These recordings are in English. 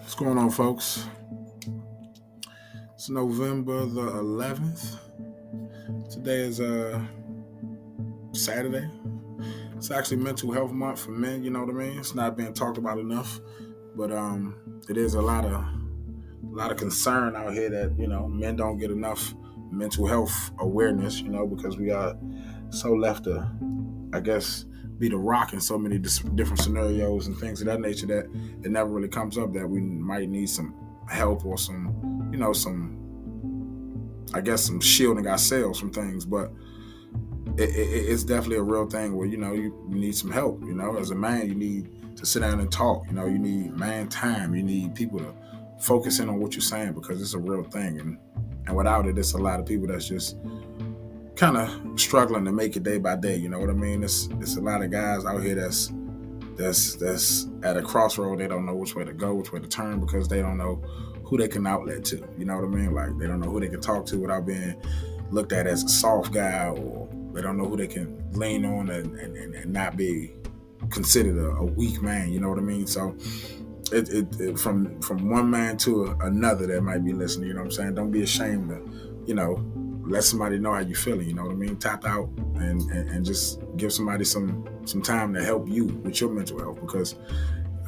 What's going on, folks? It's November the 11th. Today is Saturday. It's actually Mental Health Month for men. You know what I mean? It's not being talked about enough, but it is a lot of concern out here that men don't get enough mental health awareness. Because we are so left to, I guess, be the rock in so many different scenarios and things of that nature that it never really comes up that we might need some help or some shielding ourselves from things. But it's definitely a real thing where you need some help. As a man, you need to sit down and talk. You need man time. You need people to focus in on what you're saying because it's a real thing. And without it, it's a lot of people that's just kind of struggling to make it day by day. You know what I mean? It's a lot of guys out here that's at a crossroad. They don't know which way to go, which way to turn, because they don't know who they can outlet to. You know what I mean? Like, they don't know who they can talk to without being looked at as a soft guy, or they don't know who they can lean on and not be considered a weak man. You know what I mean? So it from one man to another that might be listening, you know what I'm saying? Don't be ashamed to, let somebody know how you feeling, you know what I mean? Tap out and just give somebody some time to help you with your mental health, because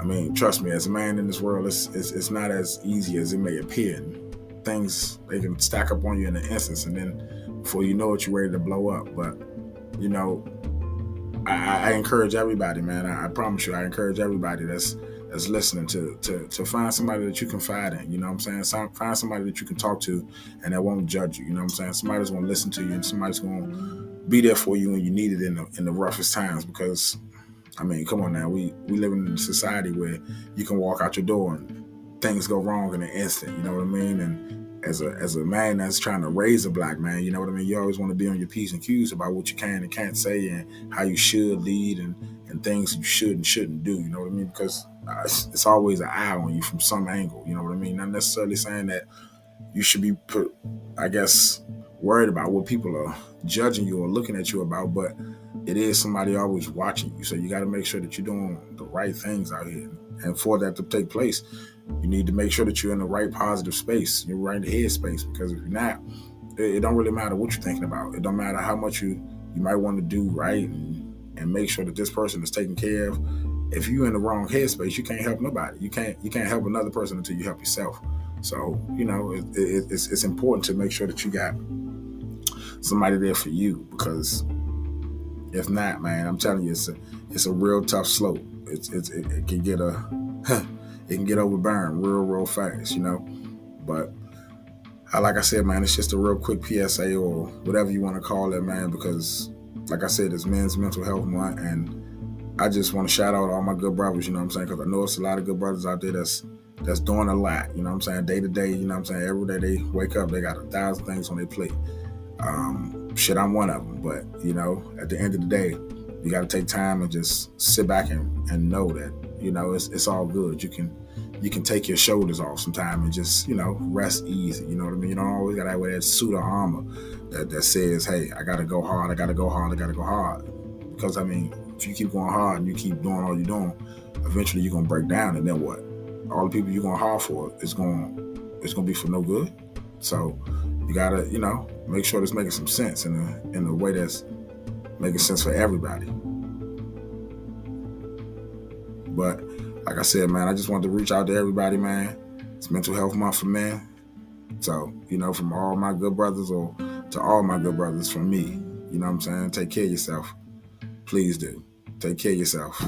I mean, trust me, as a man in this world, it's not as easy as it may appear. And things, they can stack up on you in an instance, and then before you know it, you're ready to blow up. But I encourage everybody, man. I promise you, I encourage everybody that's listening to find somebody that you confide in. You know what I'm saying? Find somebody that you can talk to and that won't judge you. You know what I'm saying? Somebody's going to listen to you, and somebody's going to be there for you when you need it in the roughest times. Because I mean, come on now, we live in a society where you can walk out your door and things go wrong in an instant. You know what I mean? And as a man that's trying to raise a black man, you know what I mean? You always want to be on your P's and Q's about what you can and can't say, and how you should lead, and things you should and shouldn't do. You know what I mean? Because it's always an eye on you from some angle. You know what I mean? Not necessarily saying that you should be worried about what people are judging you or looking at you about, but it is somebody always watching you. So you got to make sure that you're doing the right things out here. And for that to take place, you need to make sure that you're in the right positive space, you're right in the head space, because if you're not, it don't really matter what you're thinking about. It don't matter how much you might want to do right and make sure that this person is taken care of. If you're in the wrong headspace, you can't help nobody. You can't help another person until you help yourself. So it's important to make sure that you got somebody there for you, because if not, man, I'm telling you, it's a real tough slope. It can get it can get overburned real fast, But like I said, man, it's just a real quick PSA or whatever you want to call it, man, because like I said, it's Men's Mental Health Month, and I just want to shout out all my good brothers, you know what I'm saying? Because I know it's a lot of good brothers out there that's doing a lot, you know what I'm saying? Day to day, you know what I'm saying? Every day they wake up, they got 1,000 things on their plate. I'm one of them, but at the end of the day, you got to take time and just sit back and know that it's all good. You can take your shoulders off sometime and just rest easy. You know what I mean? You don't always got to wear that suit of armor that says, hey, I gotta go hard, I gotta go hard, I gotta go hard. Because I mean, if you keep going hard and you keep doing all you're doing, eventually you're gonna break down, and then what? All the people you're going hard for it's gonna be for no good. So you gotta make sure it's making some sense in a way that's making sense for everybody. But like I said, man, I just wanted to reach out to everybody, man. It's Mental Health Month for men. So, from all my good brothers, or to all my good brothers, from me, you know what I'm saying? Take care of yourself. Please do. Take care of yourself.